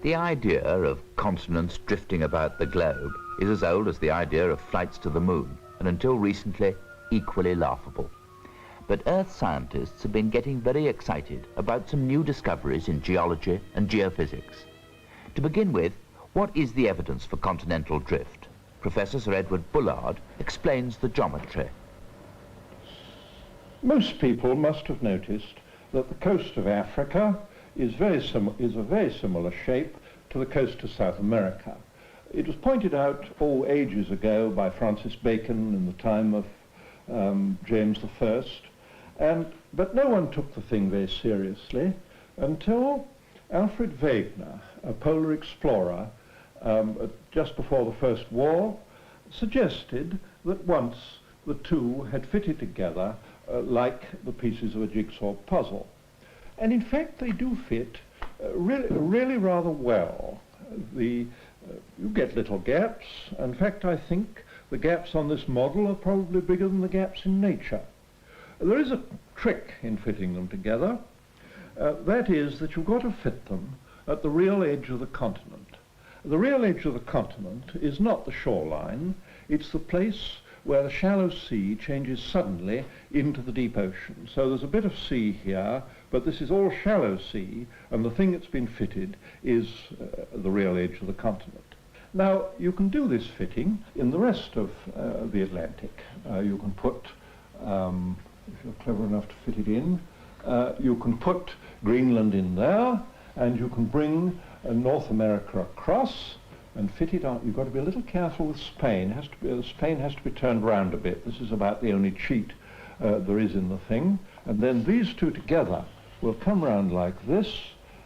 The idea of continents drifting about the globe is as old as the idea of flights to the moon, and until recently, equally laughable. But Earth scientists have been getting very excited about some new discoveries in geology and geophysics. To begin with, what is the evidence for continental drift? Professor Sir Edward Bullard explains the geometry. Most people must have noticed that the coast of Africa is a very similar shape to the coast of South America. It was pointed out ages ago by Francis Bacon in the time of James I, but no one took the thing very seriously until Alfred Wegener, a polar explorer, just before the First War, suggested that once the two had fitted together like the pieces of a jigsaw puzzle. And in fact they do fit really rather well. You get little gaps. In fact, I think the gaps on this model are probably bigger than the gaps in nature. There is a trick in fitting them together. That is that you've got to fit them at the real edge of the continent. The real edge of the continent is not the shoreline, it's the place where the shallow sea changes suddenly into the deep ocean. So there's a bit of sea here, but this is all shallow sea, and the thing that's been fitted is the real edge of the continent. Now, you can do this fitting in the rest of the Atlantic. You can put, if you're clever enough to fit it in, you can put Greenland in there, and you can bring North America across and fit it on. You've got to be a little careful with Spain. Spain has to be turned round a bit. This is about the only cheat there is in the thing. And then these two together will come round like this,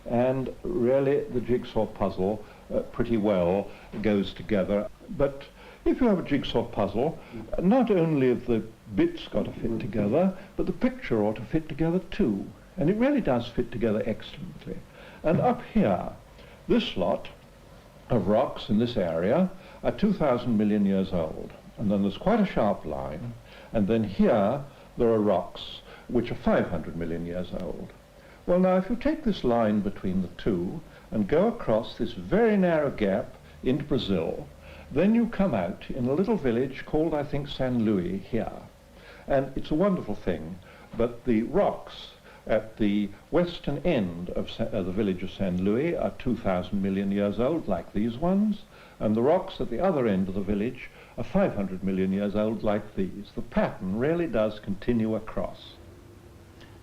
and really the jigsaw puzzle pretty well goes together. But if you have a jigsaw puzzle, not only have the bits got to fit together, but the picture ought to fit together too. And it really does fit together excellently. And up here, this lot of rocks in this area are 2,000 million years old. And then there's quite a sharp line. And then here, there are rocks which are 500 million years old. Well, now, if you take this line between the two and go across this very narrow gap into Brazil, then you come out in a little village called, I think, San Luis here. And it's a wonderful thing, but the rocks at the western end of the village of San Luis are 2,000 million years old, like these ones, and the rocks at the other end of the village are 500 million years old, like these. The pattern really does continue across.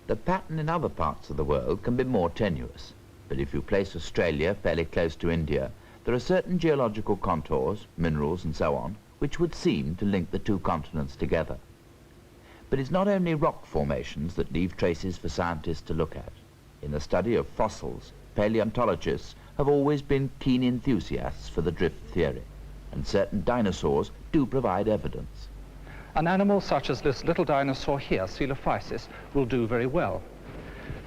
The pattern in other parts of the world can be more tenuous, but if you place Australia fairly close to India, there are certain geological contours, minerals and so on, which would seem to link the two continents together. But it's not only rock formations that leave traces for scientists to look at. In the study of fossils, paleontologists have always been keen enthusiasts for the drift theory, and certain dinosaurs do provide evidence. An animal such as this little dinosaur here, Coelophysis, will do very well.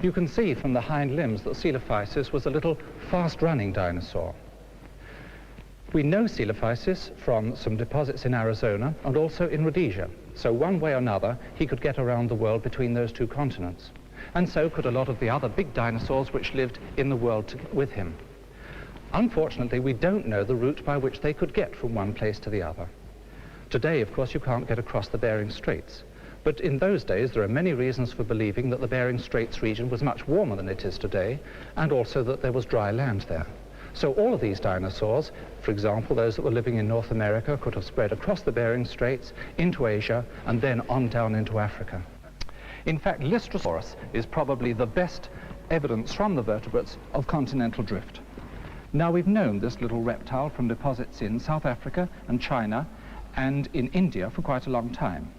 You can see from the hind limbs that Coelophysis was a little fast-running dinosaur. We know Coelophysis from some deposits in Arizona and also in Rhodesia. So one way or another, he could get around the world between those two continents. And so could a lot of the other big dinosaurs which lived in the world with him. Unfortunately, we don't know the route by which they could get from one place to the other. Today, of course, you can't get across the Bering Straits. But in those days, there are many reasons for believing that the Bering Straits region was much warmer than it is today, and also that there was dry land there. So all of these dinosaurs, for example, those that were living in North America, could have spread across the Bering Straits into Asia and then on down into Africa. In fact, Lystrosaurus is probably the best evidence from the vertebrates of continental drift. Now, we've known this little reptile from deposits in South Africa and China and in India for quite a long time.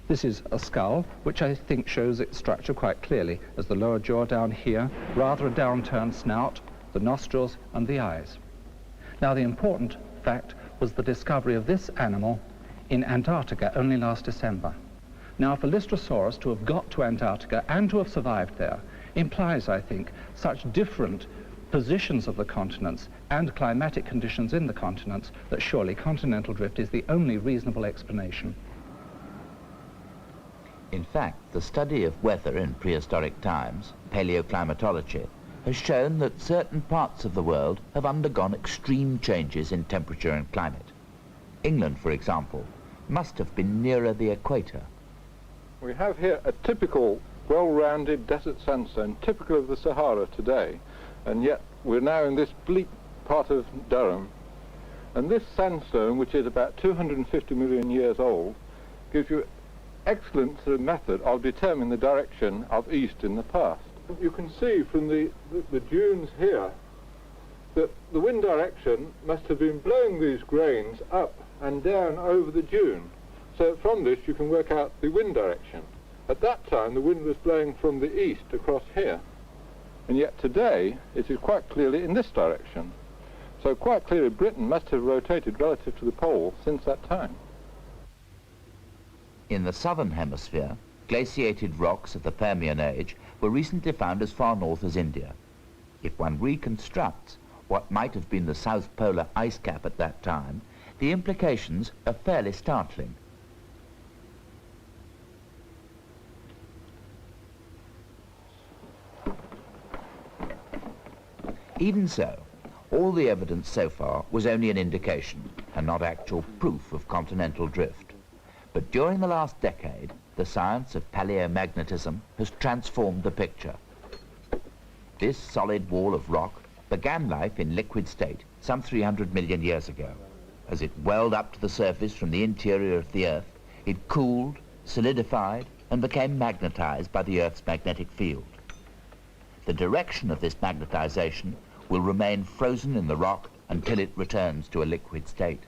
This is a skull, which I think shows its structure quite clearly, as the lower jaw down here, rather a downturned snout, the nostrils and the eyes. Now, the important fact was the discovery of this animal in Antarctica only last December. Now, for Lystrosaurus to have got to Antarctica and to have survived there implies, I think, such different positions of the continents and climatic conditions in the continents that surely continental drift is the only reasonable explanation. In fact, the study of weather in prehistoric times, paleoclimatology, has shown that certain parts of the world have undergone extreme changes in temperature and climate. England, for example, must have been nearer the equator. We have here a typical well-rounded desert sandstone, typical of the Sahara today, and yet we're now in this bleak part of Durham. And this sandstone, which is about 250 million years old, gives you excellent method of determining the direction of east in the past. You can see from the dunes here that the wind direction must have been blowing these grains up and down over the dune. So from this you can work out the wind direction. At that time the wind was blowing from the east across here, and yet today it is quite clearly in this direction. So quite clearly Britain must have rotated relative to the pole since that time. In the southern hemisphere, glaciated rocks of the Permian age were recently found as far north as India. If one reconstructs what might have been the South Polar ice cap at that time, the implications are fairly startling. Even so, all the evidence so far was only an indication and not actual proof of continental drift. But during the last decade, the science of paleomagnetism has transformed the picture. This solid wall of rock began life in liquid state some 300 million years ago. As it welled up to the surface from the interior of the Earth, it cooled, solidified, and became magnetized by the Earth's magnetic field. The direction of this magnetization will remain frozen in the rock until it returns to a liquid state.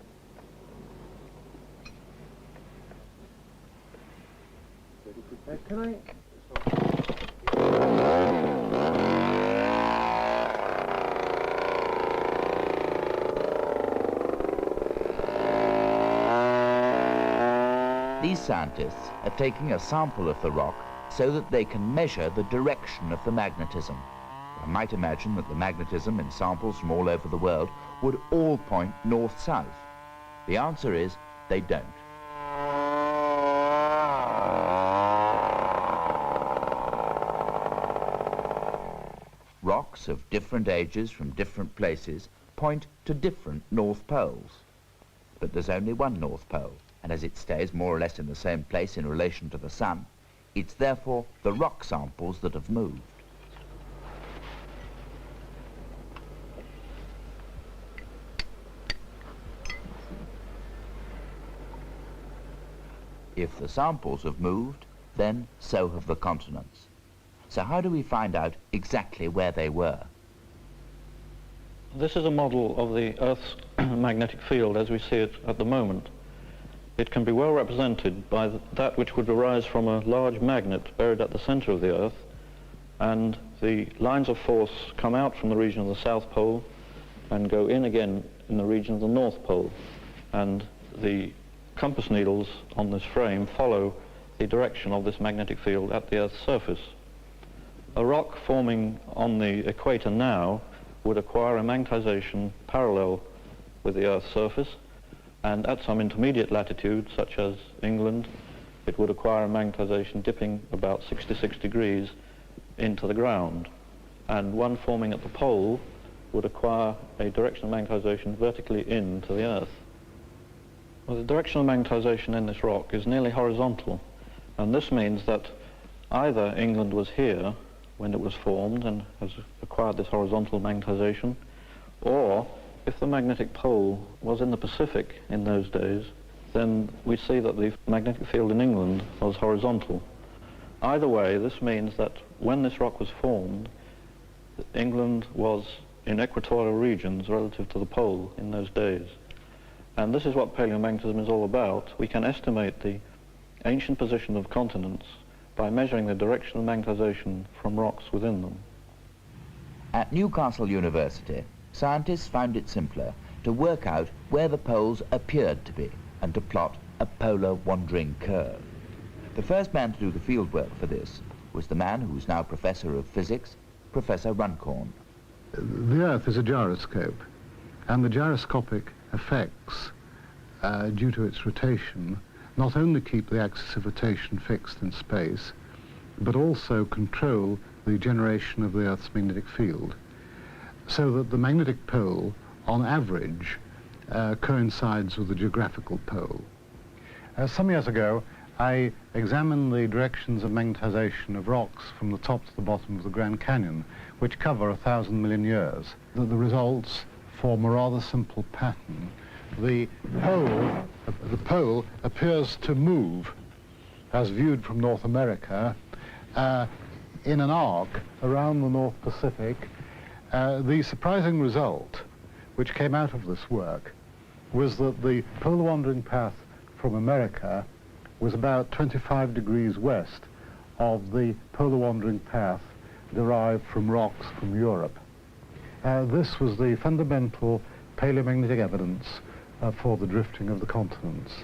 These scientists are taking a sample of the rock so that they can measure the direction of the magnetism. One might imagine that the magnetism in samples from all over the world would all point north-south. The answer is they don't. Rocks of different ages from different places point to different north poles. But there's only one north pole, and as it stays more or less in the same place in relation to the sun, it's therefore the rock samples that have moved. If the samples have moved, then so have the continents. So how do we find out exactly where they were? This is a model of the Earth's magnetic field as we see it at the moment. It can be well represented by that which would arise from a large magnet buried at the center of the Earth, and the lines of force come out from the region of the South Pole and go in again in the region of the North Pole, and the compass needles on this frame follow the direction of this magnetic field at the Earth's surface. A rock forming on the equator now would acquire a magnetization parallel with the Earth's surface, and at some intermediate latitude, such as England, it would acquire a magnetization dipping about 66 degrees into the ground. And one forming at the pole would acquire a direction of magnetization vertically into the Earth. Well, the direction of magnetization in this rock is nearly horizontal, and this means that either England was here when it was formed and has acquired this horizontal magnetization, or if the magnetic pole was in the Pacific in those days, then we see that the magnetic field in England was horizontal. Either way, this means that when this rock was formed, England was in equatorial regions relative to the pole in those days. And this is what paleomagnetism is all about. We can estimate the ancient position of continents by measuring the direction of magnetization from rocks within them. At Newcastle University, scientists found it simpler to work out where the poles appeared to be and to plot a polar wandering curve. The first man to do the fieldwork for this was the man who's now Professor of Physics, Professor Runcorn. The Earth is a gyroscope, and the gyroscopic effects due to its rotation not only keep the axis of rotation fixed in space, but also control the generation of the Earth's magnetic field, so that the magnetic pole, on average, coincides with the geographical pole. Some years ago, I examined the directions of magnetization of rocks from the top to the bottom of the Grand Canyon, which cover 1,000 million years. The results form a rather simple pattern. The pole appears to move, as viewed from North America, in an arc around the North Pacific. The surprising result, which came out of this work, was that the polar wandering path from America was about 25 degrees west of the polar wandering path derived from rocks from Europe. This was the fundamental paleomagnetic evidence for the drifting of the continents.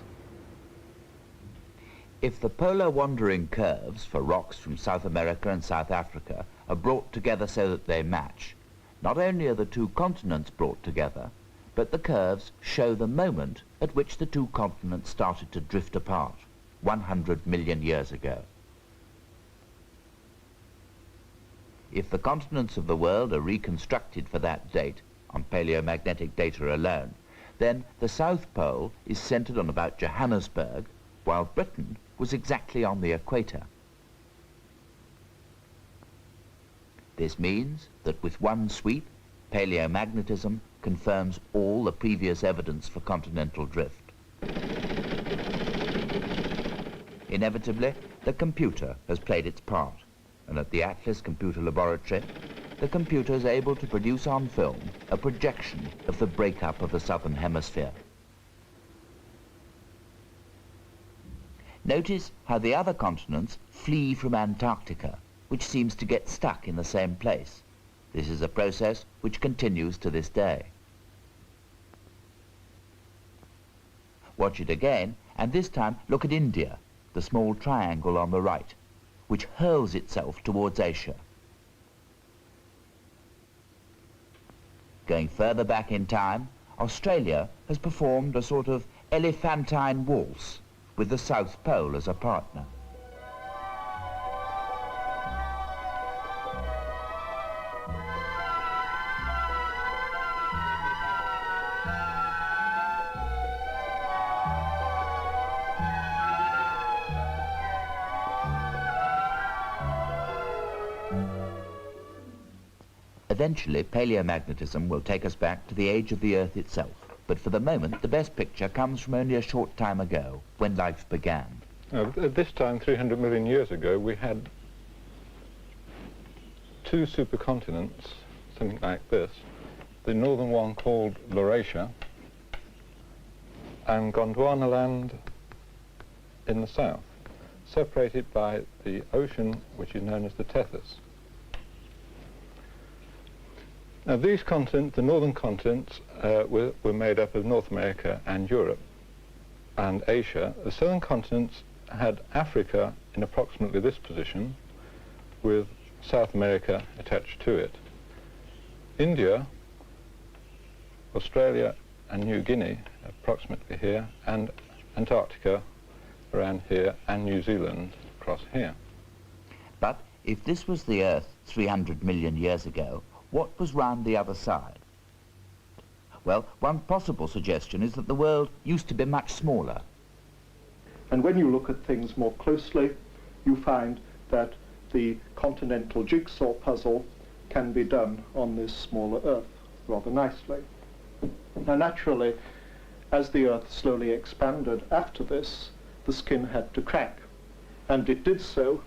If the polar wandering curves for rocks from South America and South Africa are brought together so that they match, not only are the two continents brought together, but the curves show the moment at which the two continents started to drift apart, 100 million years ago. If the continents of the world are reconstructed for that date, on paleomagnetic data alone, then the South Pole is centered on about Johannesburg, while Britain was exactly on the equator. This means that with one sweep, paleomagnetism confirms all the previous evidence for continental drift. Inevitably, the computer has played its part, and at the Atlas Computer Laboratory, the computer is able to produce on film a projection of the breakup of the southern hemisphere. Notice how the other continents flee from Antarctica, which seems to get stuck in the same place. This is a process which continues to this day. Watch it again, and this time look at India, the small triangle on the right, which hurls itself towards Asia. Going further back in time, Australia has performed a sort of elephantine waltz with the South Pole as a partner. Eventually, paleomagnetism will take us back to the age of the Earth itself. But for the moment, the best picture comes from only a short time ago, when life began. At this time, 300 million years ago, we had two supercontinents, something like this. The northern one called Laurasia, and Gondwanaland in the south, separated by the ocean which is known as the Tethys. Now these continents, the northern continents, were made up of North America and Europe and Asia. The southern continents had Africa in approximately this position, with South America attached to it. India, Australia and New Guinea approximately here, and Antarctica around here, and New Zealand across here. But if this was the Earth 300 million years ago, what was round the other side? Well, one possible suggestion is that the world used to be much smaller. And when you look at things more closely, you find that the continental jigsaw puzzle can be done on this smaller Earth rather nicely. Now naturally, as the Earth slowly expanded after this, the skin had to crack, and it did so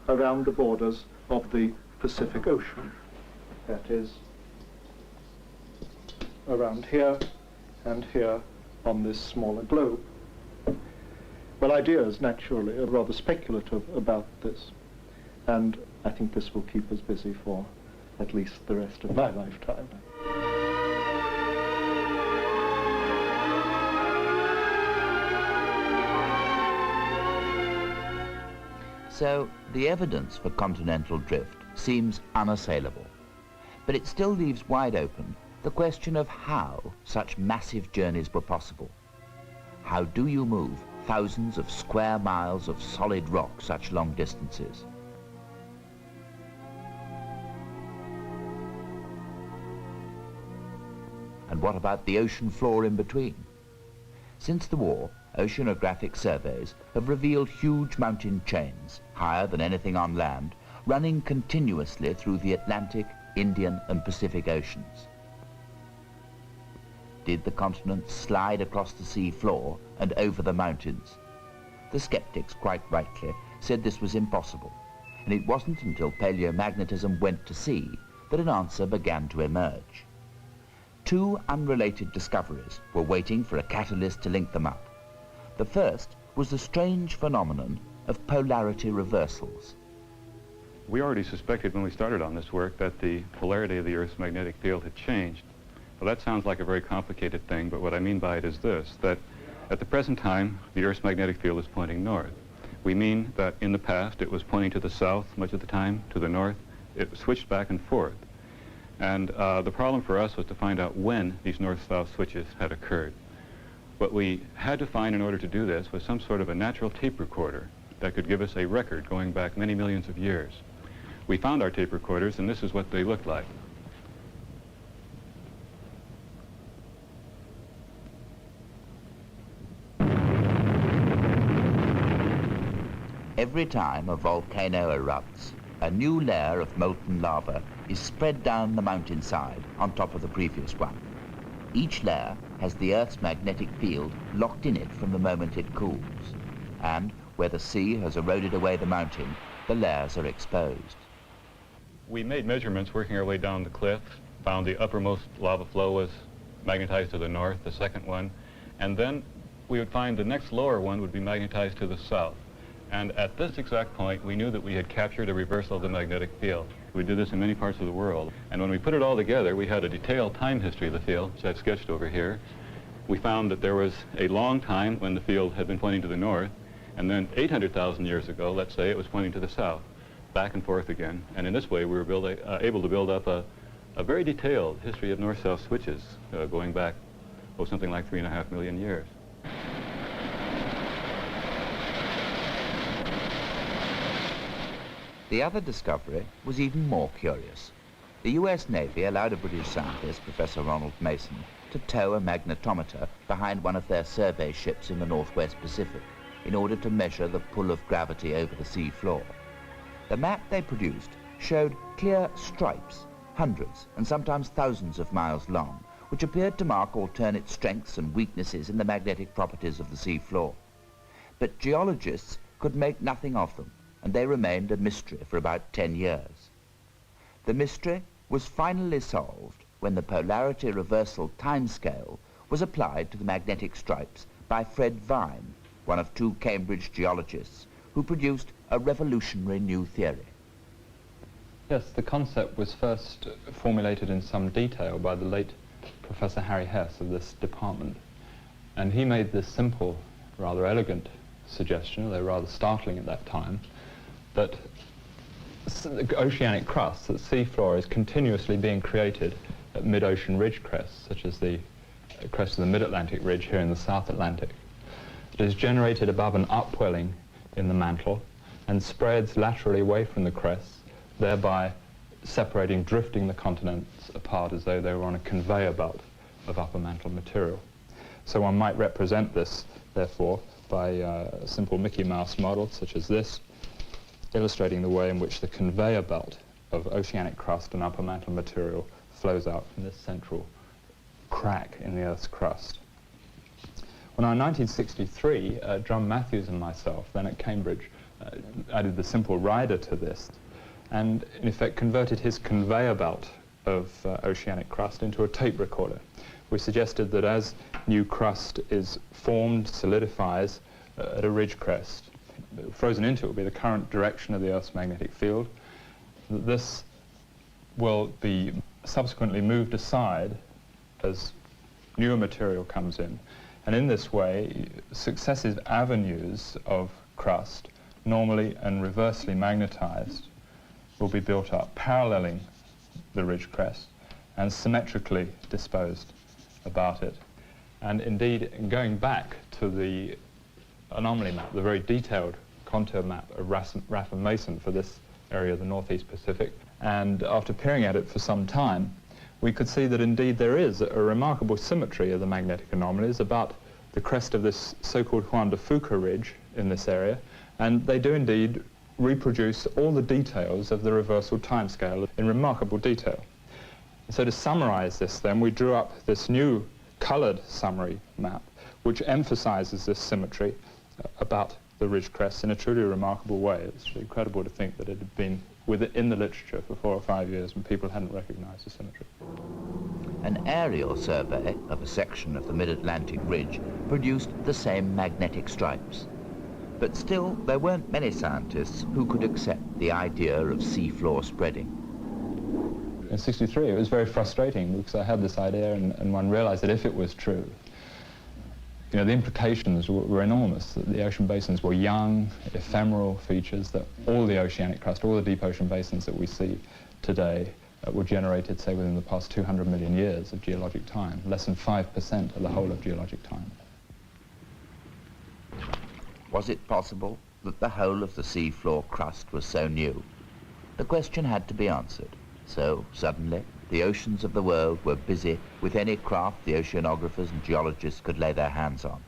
around the borders of the Pacific Ocean. That is, around here and here on this smaller globe. Well, ideas naturally are rather speculative about this, and I think this will keep us busy for at least the rest of my lifetime. So the evidence for continental drift seems unassailable, but it still leaves wide open the question of how such massive journeys were possible. How do you move thousands of square miles of solid rock such long distances? And what about the ocean floor in between? Since the war, oceanographic surveys have revealed huge mountain chains, higher than anything on land, running continuously through the Atlantic, Indian and Pacific Oceans. Did the continents slide across the sea floor and over the mountains? The skeptics, quite rightly, said this was impossible, and it wasn't until paleomagnetism went to sea that an answer began to emerge. Two unrelated discoveries were waiting for a catalyst to link them up. The first was the strange phenomenon of polarity reversals. We already suspected when we started on this work that the polarity of the Earth's magnetic field had changed. Well, that sounds like a very complicated thing, but what I mean by it is this, that at the present time, the Earth's magnetic field is pointing north. We mean that in the past, it was pointing to the south much of the time, to the north. It switched back and forth. And the problem for us was to find out when these north-south switches had occurred. What we had to find in order to do this was some sort of a natural tape recorder that could give us a record going back many millions of years. We found our tape recorders, and this is what they looked like. Every time a volcano erupts, a new layer of molten lava is spread down the mountainside on top of the previous one. Each layer has the Earth's magnetic field locked in it from the moment it cools, and where the sea has eroded away the mountain, the layers are exposed. We made measurements working our way down the cliff, found the uppermost lava flow was magnetized to the north, the second one, and then we would find the next lower one would be magnetized to the south. And at this exact point, we knew that we had captured a reversal of the magnetic field. We did this in many parts of the world. And when we put it all together, we had a detailed time history of the field, which I've sketched over here. We found that there was a long time when the field had been pointing to the north, and then 800,000 years ago, let's say, it was pointing to the south, back and forth again. And in this way, we were able to build up a very detailed history of north-south switches going back, something like 3.5 million years. The other discovery was even more curious. The US Navy allowed a British scientist, Professor Ronald Mason, to tow a magnetometer behind one of their survey ships in the Northwest Pacific in order to measure the pull of gravity over the sea floor. The map they produced showed clear stripes, hundreds and sometimes thousands of miles long, which appeared to mark alternate strengths and weaknesses in the magnetic properties of the sea floor. But geologists could make nothing of them, and they remained a mystery for about 10 years. The mystery was finally solved when the polarity reversal timescale was applied to the magnetic stripes by Fred Vine, one of two Cambridge geologists, who produced a revolutionary new theory. Yes, the concept was first formulated in some detail by the late Professor Harry Hess of this department. And he made this simple, rather elegant suggestion, though rather startling at that time, that the oceanic crust, that seafloor, is continuously being created at mid-ocean ridge crests, such as the crest of the mid-Atlantic ridge here in the South Atlantic. It is generated above an upwelling in the mantle and spreads laterally away from the crests, thereby separating, drifting the continents apart as though they were on a conveyor belt of upper mantle material. So one might represent this, therefore, by a simple Mickey Mouse model such as this, illustrating the way in which the conveyor belt of oceanic crust and upper mantle material flows out from this central crack in the Earth's crust. Well, now in 1963, Drum Matthews and myself, then at Cambridge, added the simple rider to this, and in effect converted his conveyor belt of oceanic crust into a tape recorder. We suggested that as new crust is formed, solidifies at a ridge crest, frozen into it will be the current direction of the Earth's magnetic field. This will be subsequently moved aside as newer material comes in. And in this way, successive avenues of crust, normally and reversely magnetized, will be built up, paralleling the ridge crest and symmetrically disposed about it. And indeed, going back to the anomaly map, the very detailed contour map of Raff and Mason for this area of the Northeast Pacific, and after peering at it for some time, we could see that indeed there is a remarkable symmetry of the magnetic anomalies about the crest of this so-called Juan de Fuca ridge in this area, and they do indeed reproduce all the details of the reversal timescale in remarkable detail. So to summarize this then, we drew up this new colored summary map which emphasizes this symmetry about the ridge crests in a truly remarkable way. It's incredible to think that it had been in the literature for 4 or 5 years and people hadn't recognized the symmetry. An aerial survey of a section of the mid-Atlantic ridge produced the same magnetic stripes. But still, there weren't many scientists who could accept the idea of seafloor spreading. In '63, it was very frustrating because I had this idea and one realized that if it was true, you know, the implications were enormous, that the ocean basins were young, ephemeral features, that all the oceanic crust, all the deep ocean basins that we see today were generated, say, within the past 200 million years of geologic time, less than 5% of the whole of geologic time. Was it possible that the whole of the seafloor crust was so new? The question had to be answered. So, suddenly, the oceans of the world were busy with any craft the oceanographers and geologists could lay their hands on.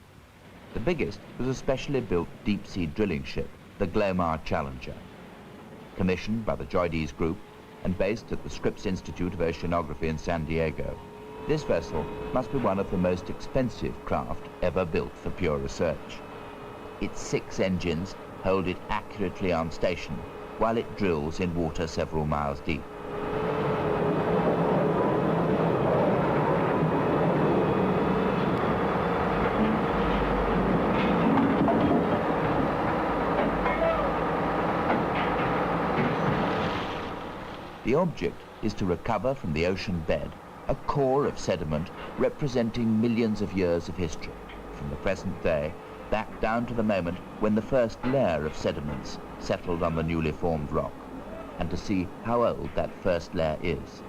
The biggest was a specially built deep-sea drilling ship, the Glomar Challenger. Commissioned by the Joydes Group and based at the Scripps Institute of Oceanography in San Diego, this vessel must be one of the most expensive craft ever built for pure research. Its 6 engines hold it accurately on station while it drills in water several miles deep. The object is to recover from the ocean bed a core of sediment representing millions of years of history, from the present day back down to the moment when the first layer of sediments settled on the newly formed rock, and to see how old that first layer is.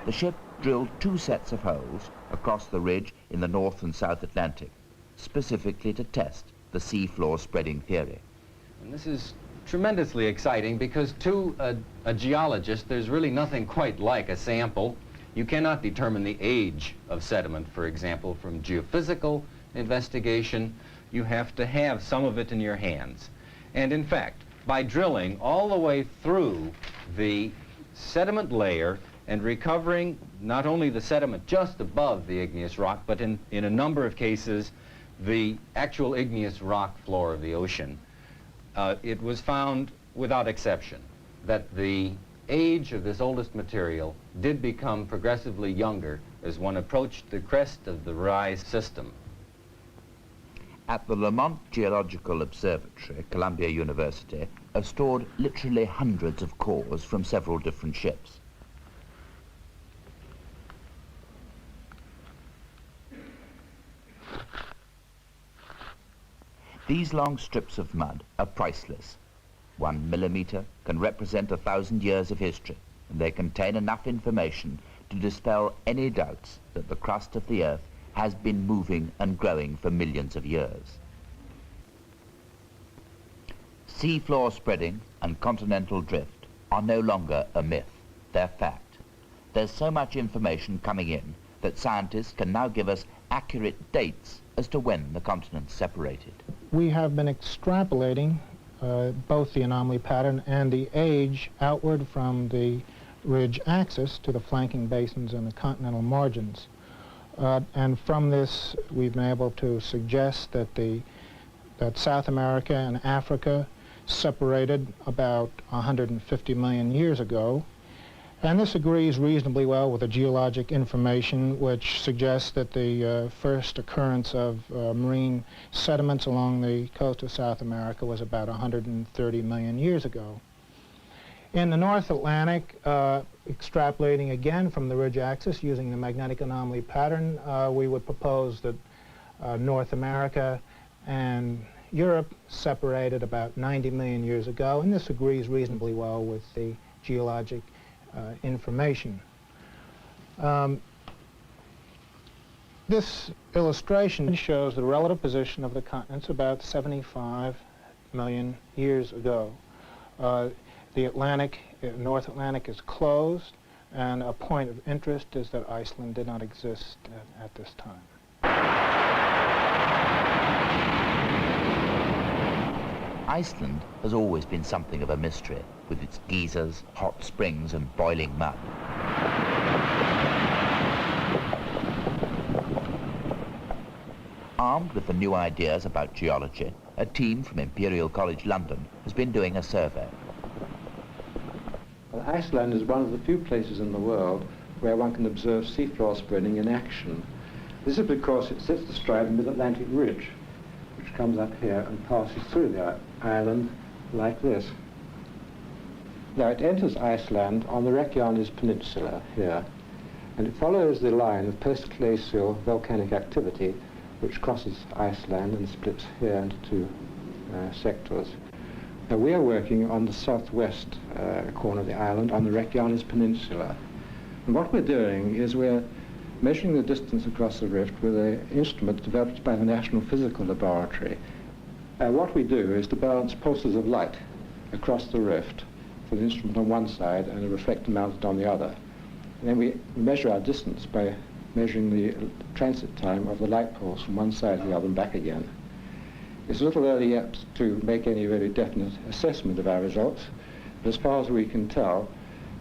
The ship drilled 2 sets of holes across the ridge in the North and South Atlantic, specifically to test the seafloor spreading theory. And this is tremendously exciting because to a geologist, there's really nothing quite like a sample. You cannot determine the age of sediment, for example, from geophysical investigation. You have to have some of it in your hands. And in fact, by drilling all the way through the sediment layer and recovering not only the sediment just above the igneous rock, but in a number of cases, the actual igneous rock floor of the ocean, it was found without exception that the age of this oldest material did become progressively younger as one approached the crest of the rise system. At the Lamont Geological Observatory, Columbia University, are stored literally hundreds of cores from several different ships. These long strips of mud are priceless. 1 millimeter can represent 1,000 years of history, and they contain enough information to dispel any doubts that the crust of the Earth has been moving and growing for millions of years. Seafloor spreading and continental drift are no longer a myth, they're fact. There's so much information coming in that scientists can now give us accurate dates as to when the continents separated. We have been extrapolating both the anomaly pattern and the age outward from the ridge axis to the flanking basins and the continental margins. And from this, we've been able to suggest that South America and Africa separated about 150 million years ago. And this agrees reasonably well with the geologic information, which suggests that the first occurrence of marine sediments along the coast of South America was about 130 million years ago. In the North Atlantic, extrapolating again from the ridge axis using the magnetic anomaly pattern, we would propose that North America and Europe separated about 90 million years ago, and this agrees reasonably well with the geologic information. This illustration shows the relative position of the continents about 75 million years ago. The Atlantic, North Atlantic is closed, and a point of interest is that Iceland did not exist at this time. Iceland has always been something of a mystery, with its geysers, hot springs and boiling mud. Armed with the new ideas about geology, a team from Imperial College London has been doing a survey. Well, Iceland is one of the few places in the world where one can observe seafloor spreading in action. This is because it sits astride the mid-Atlantic ridge, which comes up here and passes through the island like this. Now it enters Iceland on the Reykjanes Peninsula here, and it follows the line of post-glacial volcanic activity which crosses Iceland and splits here into two sectors. Now we are working on the southwest corner of the island on the Reykjanes Peninsula. And what we're doing is we're measuring the distance across the rift with an instrument developed by the National Physical Laboratory. What we do is to balance pulses of light across the rift with an instrument on one side and a reflector mounted on the other. And then we measure our distance by measuring the transit time of the light pulse from one side to the other and back again. It's a little early yet to make any really definite assessment of our results, but as far as we can tell,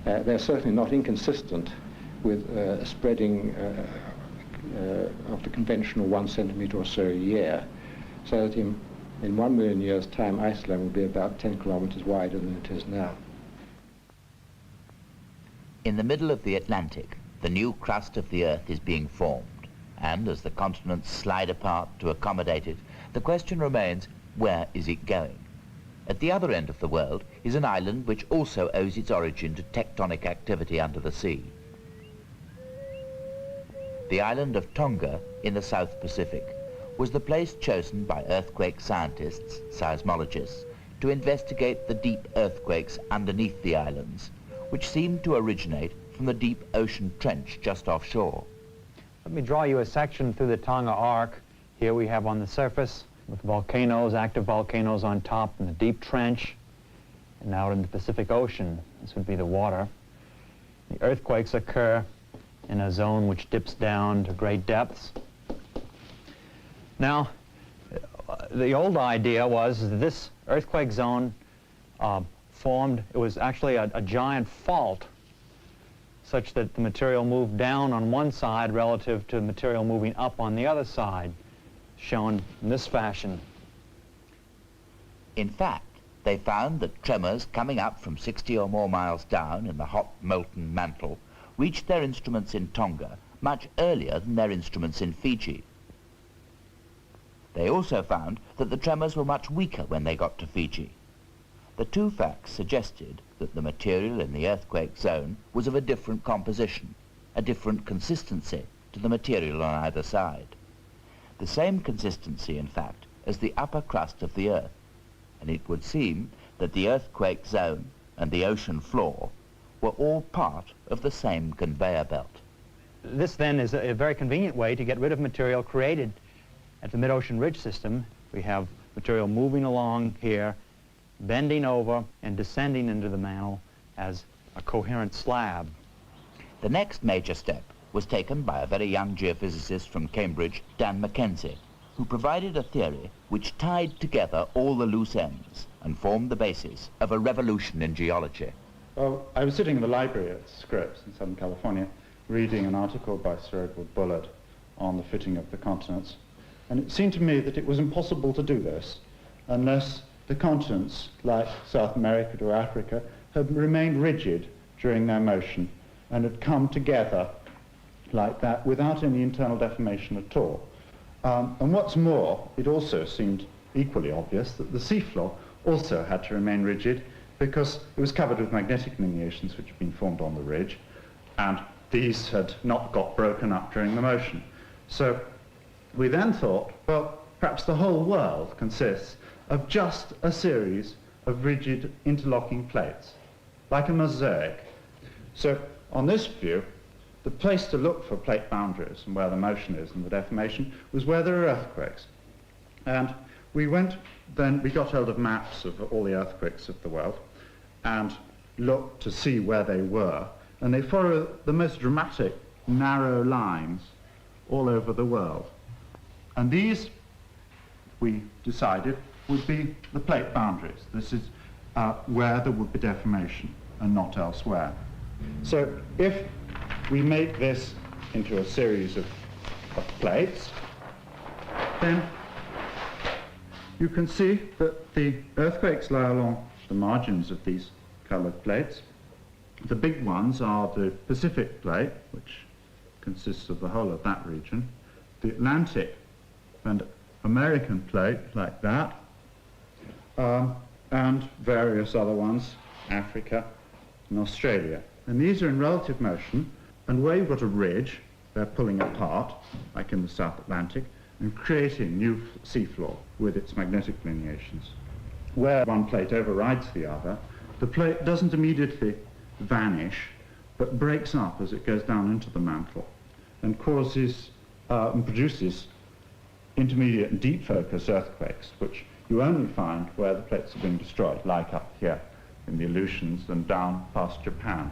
they're certainly not inconsistent with spreading of the conventional 1 centimetre or so a year, so that in 1 million years' time, Iceland will be about 10 kilometres wider than it is now. In the middle of the Atlantic, the new crust of the Earth is being formed, and as the continents slide apart to accommodate it, the question remains, where is it going? At the other end of the world is an island which also owes its origin to tectonic activity under the sea. The island of Tonga in the South Pacific was the place chosen by earthquake scientists, seismologists, to investigate the deep earthquakes underneath the islands, which seemed to originate from the deep ocean trench just offshore. Let me draw you a section through the Tonga Arc. Here we have on the surface with volcanoes, active volcanoes on top in the deep trench, and out in the Pacific Ocean, this would be the water. The earthquakes occur in a zone which dips down to great depths. Now, the old idea was that this earthquake zone formed, it was actually a giant fault, such that the material moved down on one side relative to material moving up on the other side, shown in this fashion. In fact, they found that tremors coming up from 60 or more miles down in the hot molten mantle reached their instruments in Tonga much earlier than their instruments in Fiji. They also found that the tremors were much weaker when they got to Fiji. The two facts suggested that the material in the earthquake zone was of a different composition, a different consistency to the material on either side. The same consistency, in fact, as the upper crust of the Earth, and it would seem that the earthquake zone and the ocean floor were all part of the same conveyor belt. This then is a very convenient way to get rid of material created at the mid-ocean ridge system. We have material moving along here, bending over and descending into the mantle as a coherent slab. The next major step was taken by a very young geophysicist from Cambridge, Dan Mackenzie, who provided a theory which tied together all the loose ends and formed the basis of a revolution in geology. Well, I was sitting in the library at Scripps in Southern California reading an article by Sir Edward Bullard on the fitting of the continents, and it seemed to me that it was impossible to do this unless the continents, like South America to Africa, had remained rigid during their motion and had come together like that without any internal deformation at all. And what's more, it also seemed equally obvious that the seafloor also had to remain rigid because it was covered with magnetic lineations which had been formed on the ridge, and these had not got broken up during the motion. So we then thought, well, perhaps the whole world consists of just a series of rigid interlocking plates. like a mosaic. So on this view, the place to look for plate boundaries and where the motion is and the deformation was where there are earthquakes. And we got hold of maps of all the earthquakes of the world and looked to see where they were. And they follow the most dramatic narrow lines all over the world. And these, we decided, would be the plate boundaries. This is where there would be deformation and not elsewhere. So if we make this into a series of plates, then you can see that the earthquakes lie along the margins of these colored plates. The big ones are the Pacific plate, which consists of the whole of that region, the Atlantic and American plate, like that, and various other ones, Africa and Australia. And these are in relative motion, and where you've got a ridge, they're pulling apart, like in the South Atlantic, and creating new seafloor with its magnetic lineations. Where one plate overrides the other, the plate doesn't immediately vanish, but breaks up as it goes down into the mantle, and causes and produces intermediate and deep focus earthquakes, which you only find where the plates are being destroyed, like up here in the Aleutians and down past Japan.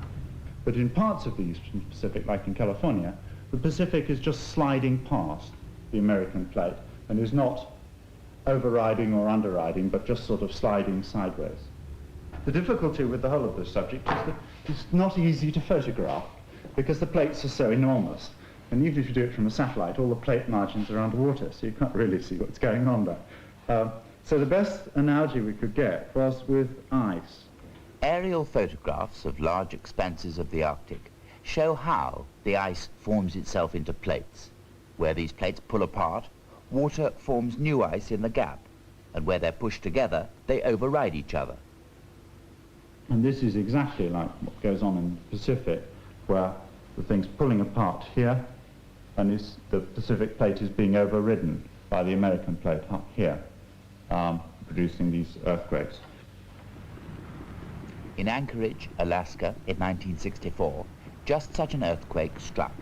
But in parts of the Eastern Pacific, like in California, the Pacific is just sliding past the American plate and is not overriding or underriding, but just sort of sliding sideways. The difficulty with the whole of this subject is that it's not easy to photograph because the plates are so enormous. And even if you do it from a satellite, all the plate margins are underwater, so you can't really see what's going on there. So the best analogy we could get was with ice. Aerial photographs of large expanses of the Arctic show how the ice forms itself into plates. Where these plates pull apart, water forms new ice in the gap, and where they're pushed together, they override each other. And this is exactly like what goes on in the Pacific, where the thing's pulling apart here, and the Pacific plate is being overridden by the American plate up here, producing these earthquakes. In Anchorage, Alaska, in 1964, just such an earthquake struck.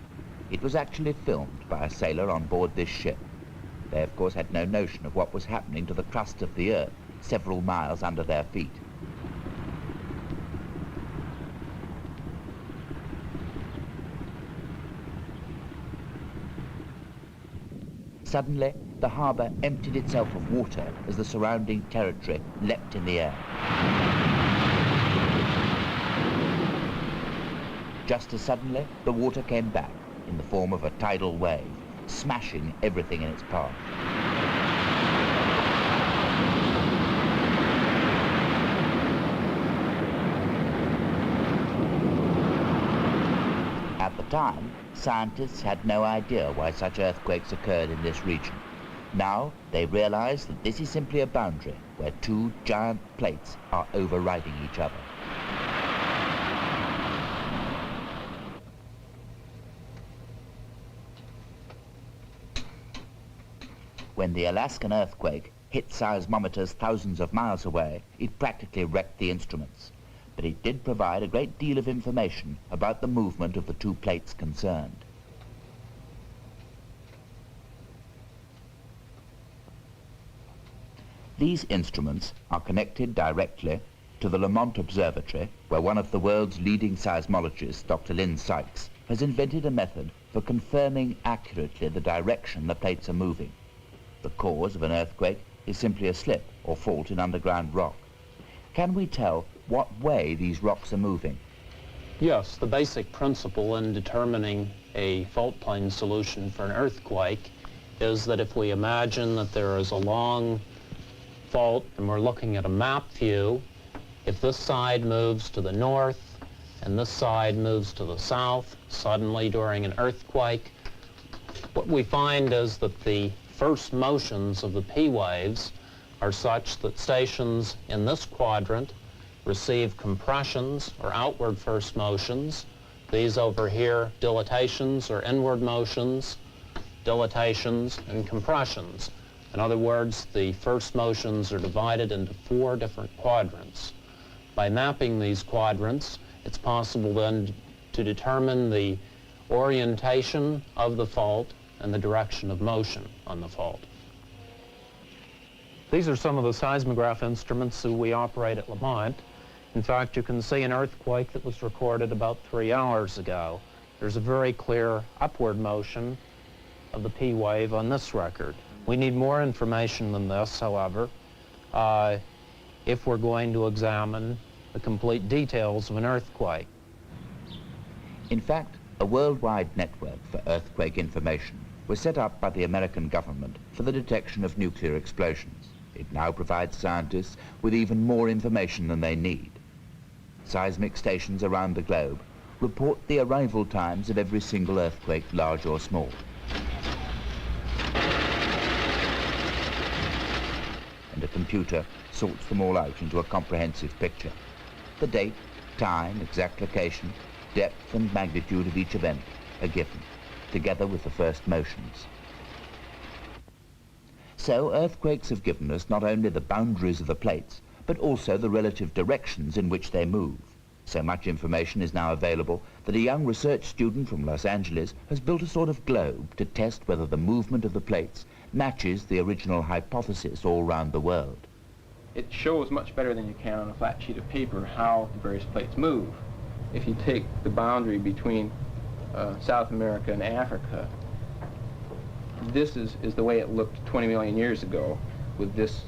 It was actually filmed by a sailor on board this ship. They, of course, had no notion of what was happening to the crust of the Earth several miles under their feet. Suddenly, the harbour emptied itself of water as the surrounding territory leapt in the air. Just as suddenly, the water came back in the form of a tidal wave, smashing everything in its path. At the time, scientists had no idea why such earthquakes occurred in this region. Now, they realize that this is simply a boundary where two giant plates are overriding each other. When the Alaskan earthquake hit seismometers thousands of miles away, it practically wrecked the instruments. But it did provide a great deal of information about the movement of the two plates concerned. These instruments are connected directly to the Lamont Observatory, where one of the world's leading seismologists, Dr. Lynn Sykes, has invented a method for confirming accurately the direction the plates are moving. The cause of an earthquake is simply a slip or fault in underground rock. Can we tell what way these rocks are moving? Yes, the basic principle in determining a fault plane solution for an earthquake is that if we imagine that there is a long fault and we're looking at a map view, if this side moves to the north and this side moves to the south suddenly during an earthquake, what we find is that the first motions of the P waves are such that stations in this quadrant receive compressions or outward first motions. These over here, dilatations or inward motions, dilatations and compressions. In other words, the first motions are divided into 4 different quadrants. By mapping these quadrants, it's possible then to determine the orientation of the fault and the direction of motion on the fault. These are some of the seismograph instruments that we operate at Lamont. In fact, you can see an earthquake that was recorded about 3 hours ago. There's a very clear upward motion of the P wave on this record. We need more information than this, however, if we're going to examine the complete details of an earthquake. In fact, a worldwide network for earthquake information was set up by the American government for the detection of nuclear explosions. It now provides scientists with even more information than they need. Seismic stations around the globe report the arrival times of every single earthquake, large or small. And a computer sorts them all out into a comprehensive picture. The date, time, exact location, depth and magnitude of each event are given, together with the first motions. So earthquakes have given us not only the boundaries of the plates, but also the relative directions in which they move. So much information is now available that a young research student from Los Angeles has built a sort of globe to test whether the movement of the plates matches the original hypothesis all around the world. It shows much better than you can on a flat sheet of paper how the various plates move. If you take the boundary between South America and Africa, this is the way it looked 20 million years ago with this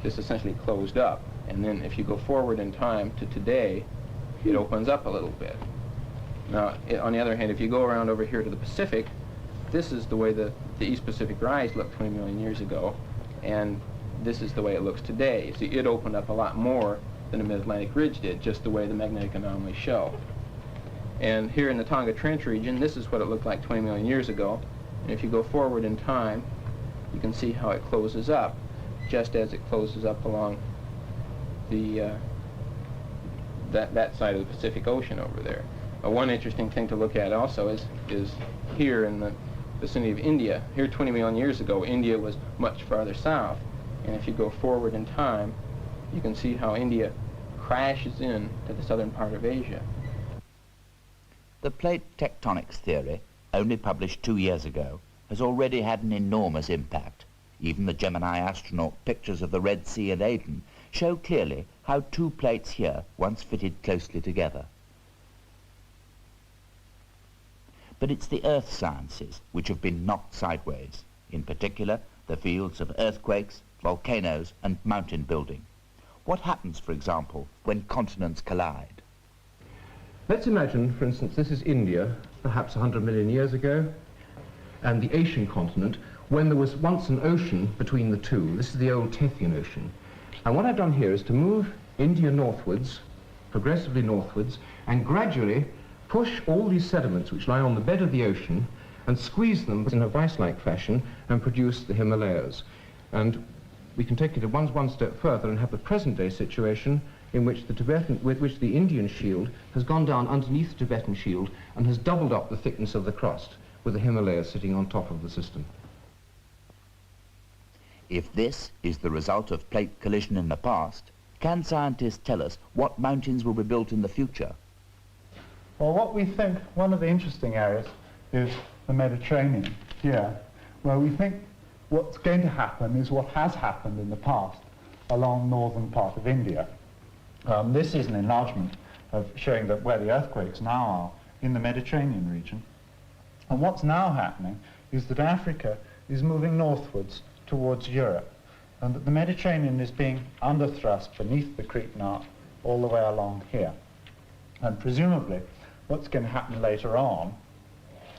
essentially closed up. And then if you go forward in time to today, it opens up a little bit. Now, on the other hand, if you go around over here to the Pacific, this is the way the East Pacific Rise looked 20 million years ago, and this is the way it looks today. See, it opened up a lot more than the Mid-Atlantic Ridge did, just the way the magnetic anomalies show. And here in the Tonga Trench region, this is what it looked like 20 million years ago. And if you go forward in time, you can see how it closes up, just as it closes up along the that side of the Pacific Ocean over there. One interesting thing to look at also is here in the vicinity of India. Here 20 million years ago, India was much farther south. And if you go forward in time, you can see how India crashes in to the southern part of Asia. The plate tectonics theory, only published 2 years ago, has already had an enormous impact. Even the Gemini astronaut pictures of the Red Sea and Aden show clearly how two plates here once fitted closely together. But it's the earth sciences which have been knocked sideways, in particular the fields of earthquakes, volcanoes and mountain building. What happens, for example, when continents collide? Let's imagine, for instance, this is India, perhaps 100 million years ago, and the Asian continent, when there was once an ocean between the two. This is the old Tethyan Ocean. And what I've done here is to move India northwards, progressively northwards, and gradually push all these sediments which lie on the bed of the ocean and squeeze them in a vice-like fashion and produce the Himalayas. And we can take it one step further and have the present-day situation in which the Indian shield has gone down underneath the Tibetan shield and has doubled up the thickness of the crust, with the Himalayas sitting on top of the system. If this is the result of plate collision in the past, can scientists tell us what mountains will be built in the future? Well, what we think, one of the interesting areas is the Mediterranean here, where we think what's going to happen is what has happened in the past along northern part of India. This is an enlargement of showing that where the earthquakes now are in the Mediterranean region. And what's now happening is that Africa is moving northwards towards Europe, and that the Mediterranean is being underthrust beneath the Cretan Arc all the way along here. And presumably, what's going to happen later on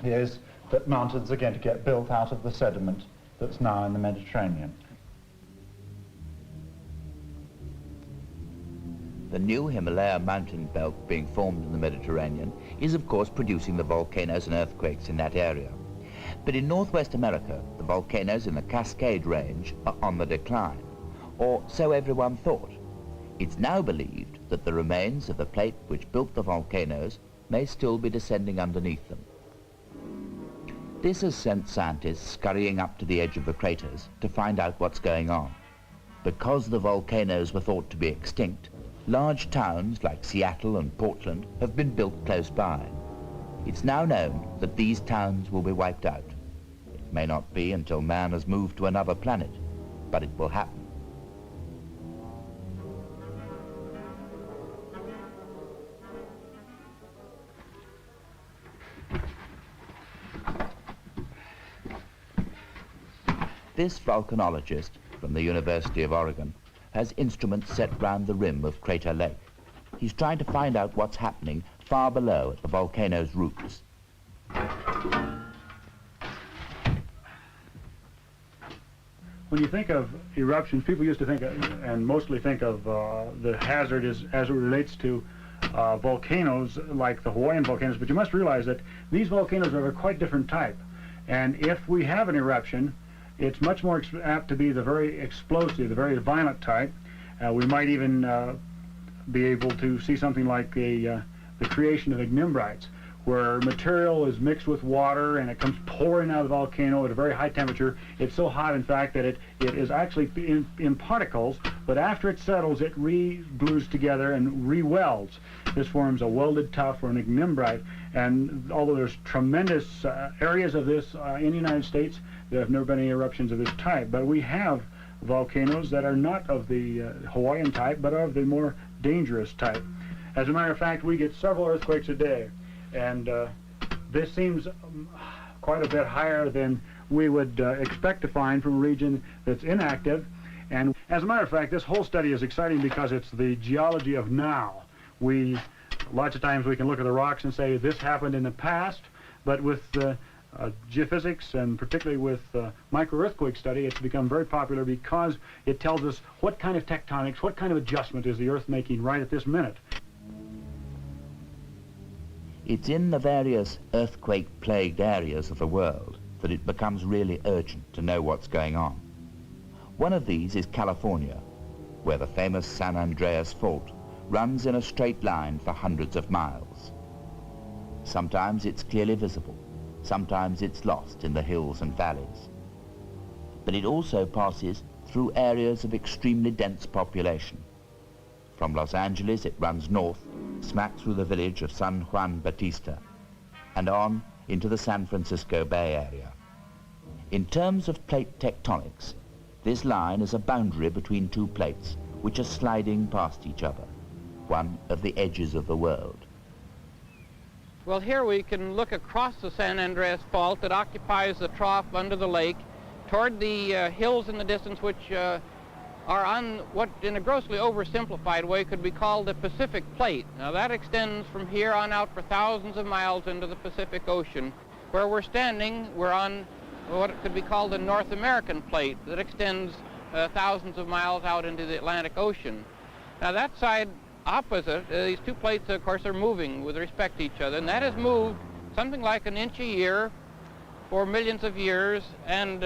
is that mountains are going to get built out of the sediment that's now in the Mediterranean. The new Himalaya mountain belt being formed in the Mediterranean is of course producing the volcanoes and earthquakes in that area. But in Northwest America, the volcanoes in the Cascade Range are on the decline, or so everyone thought. It's now believed that the remains of the plate which built the volcanoes may still be descending underneath them. This has sent scientists scurrying up to the edge of the craters to find out what's going on. Because the volcanoes were thought to be extinct, Large towns like Seattle and Portland have been built close by. It's now known that these towns will be wiped out. It may not be until man has moved to another planet, but it will happen. This volcanologist from the University of Oregon has instruments set round the rim of Crater Lake. He's trying to find out what's happening far below at the volcano's roots. When you think of eruptions, people used to think, and mostly think of the hazard as it relates to volcanoes like the Hawaiian volcanoes, but you must realize that these volcanoes are of a quite different type. And if we have an eruption, it's much more apt to be the very explosive, the very violent type. We might even be able to see something like the creation of ignimbrites, where material is mixed with water and it comes pouring out of the volcano at a very high temperature. It's so hot, in fact, that it is actually in particles, but after it settles, it re-glues together and re-welds. This forms a welded tuff or an ignimbrite, and although there's tremendous areas of this in the United States, there have never been any eruptions of this type, but we have volcanoes that are not of the Hawaiian type, but are of the more dangerous type. As a matter of fact, we get several earthquakes a day, and this seems quite a bit higher than we would expect to find from a region that's inactive. And as a matter of fact, this whole study is exciting because it's the geology of now. Lots of times we can look at the rocks and say this happened in the past, but with geophysics, and particularly with micro-earthquake study, it's become very popular because it tells us what kind of tectonics, what kind of adjustment is the Earth making right at this minute. It's in the various earthquake-plagued areas of the world that it becomes really urgent to know what's going on. One of these is California, where the famous San Andreas Fault runs in a straight line for hundreds of miles. Sometimes it's clearly visible. Sometimes it's lost in the hills and valleys. But it also passes through areas of extremely dense population. From Los Angeles it runs north, smack through the village of San Juan Bautista, and on into the San Francisco Bay Area. In terms of plate tectonics, this line is a boundary between two plates which are sliding past each other, one of the edges of the world. Well, here we can look across the San Andreas Fault that occupies the trough under the lake toward the hills in the distance, which are on what, in a grossly oversimplified way, could be called the Pacific Plate. Now, that extends from here on out for thousands of miles into the Pacific Ocean. Where we're standing, we're on what could be called the North American Plate that extends thousands of miles out into the Atlantic Ocean. Now, that side opposite, these two plates, of course, are moving with respect to each other, and that has moved something like an inch a year for millions of years. And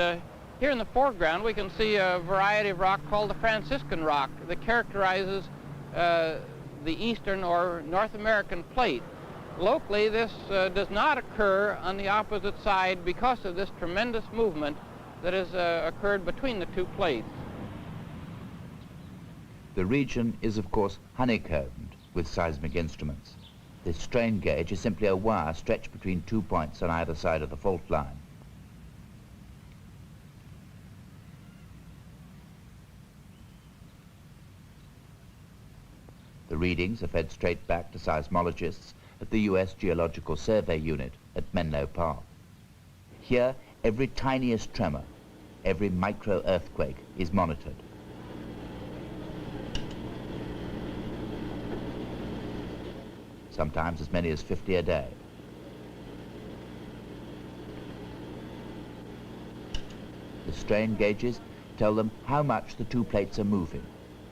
here in the foreground, we can see a variety of rock called the Franciscan rock that characterizes the eastern or North American plate. Locally, this does not occur on the opposite side because of this tremendous movement that has occurred between the two plates. The region is, of course, honeycombed with seismic instruments. This strain gauge is simply a wire stretched between 2 points on either side of the fault line. The readings are fed straight back to seismologists at the US Geological Survey Unit at Menlo Park. Here, every tiniest tremor, every micro-earthquake is monitored. Sometimes as many as 50 a day. The strain gauges tell them how much the two plates are moving,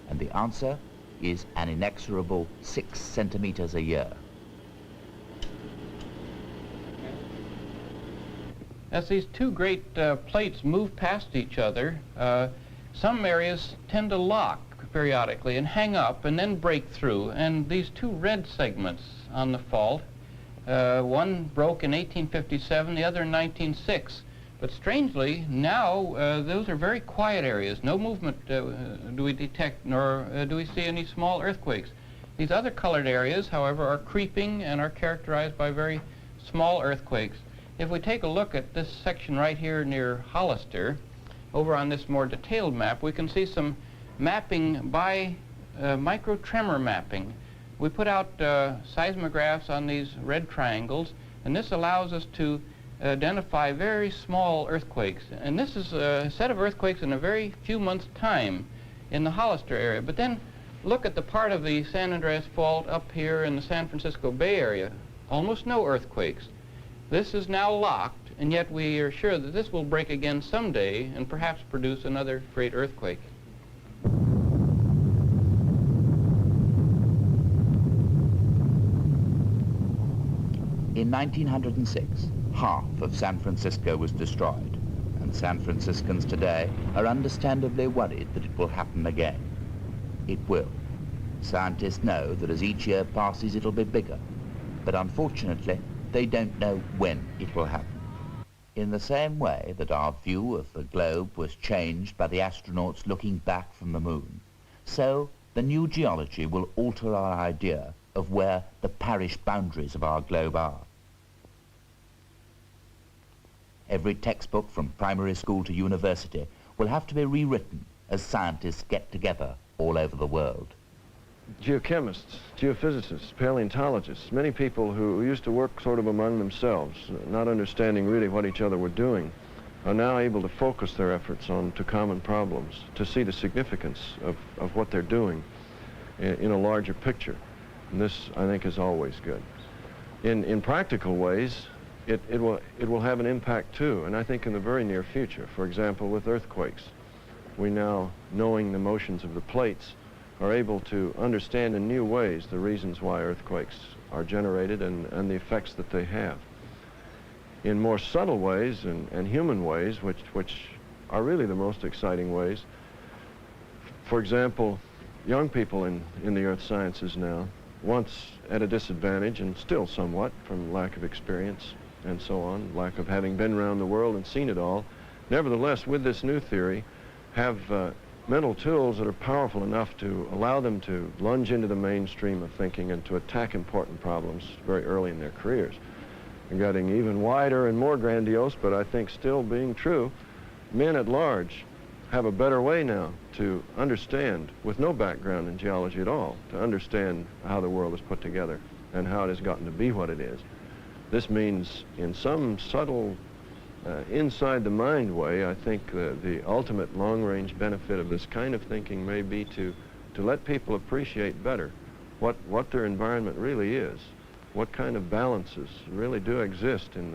and the answer is an inexorable 6 centimeters a year. As these two great plates move past each other, some areas tend to lock periodically and hang up and then break through. And these two red segments on the fault, one broke in 1857, the other in 1906, But strangely, now those are very quiet areas. No movement do we detect, nor do we see any small earthquakes. These other colored areas, however, are creeping and are characterized by very small earthquakes. If we take a look at this section right here near Hollister, over on this more detailed map, we can see some mapping by microtremor mapping. We put out seismographs on these red triangles, and this allows us to identify very small earthquakes. And this is a set of earthquakes in a very few months' time in the Hollister area. But then look at the part of the San Andreas Fault up here in the San Francisco Bay Area. Almost no earthquakes. This is now locked, and yet we are sure that this will break again someday and perhaps produce another great earthquake. In 1906, half of San Francisco was destroyed, and San Franciscans today are understandably worried that it will happen again. It will. Scientists know that as each year passes it'll be bigger, but unfortunately they don't know when it will happen. In the same way that our view of the globe was changed by the astronauts looking back from the moon, so the new geology will alter our idea of where the parish boundaries of our globe are. Every textbook from primary school to university will have to be rewritten as scientists get together all over the world. Geochemists, geophysicists, paleontologists, many people who used to work sort of among themselves, not understanding really what each other were doing, are now able to focus their efforts onto common problems, to see the significance of what they're doing in a larger picture. And this, I think, is always good. In practical ways, it will have an impact too, and I think in the very near future. For example, with earthquakes, we now, knowing the motions of the plates, are able to understand in new ways the reasons why earthquakes are generated and the effects that they have. In more subtle ways and human ways, which are really the most exciting ways, for example, young people in the earth sciences now, once at a disadvantage and still somewhat from lack of experience and so on, lack of having been around the world and seen it all, nevertheless, with this new theory, have mental tools that are powerful enough to allow them to lunge into the mainstream of thinking and to attack important problems very early in their careers. And getting even wider and more grandiose, but I think still being true, men at large have a better way now to understand, with no background in geology at all, to understand how the world is put together and how it has gotten to be what it is. This means, in some subtle, inside the mind way, I think the ultimate long-range benefit of this kind of thinking may be to let people appreciate better what their environment really is, what kind of balances really do exist in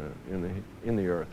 the earth.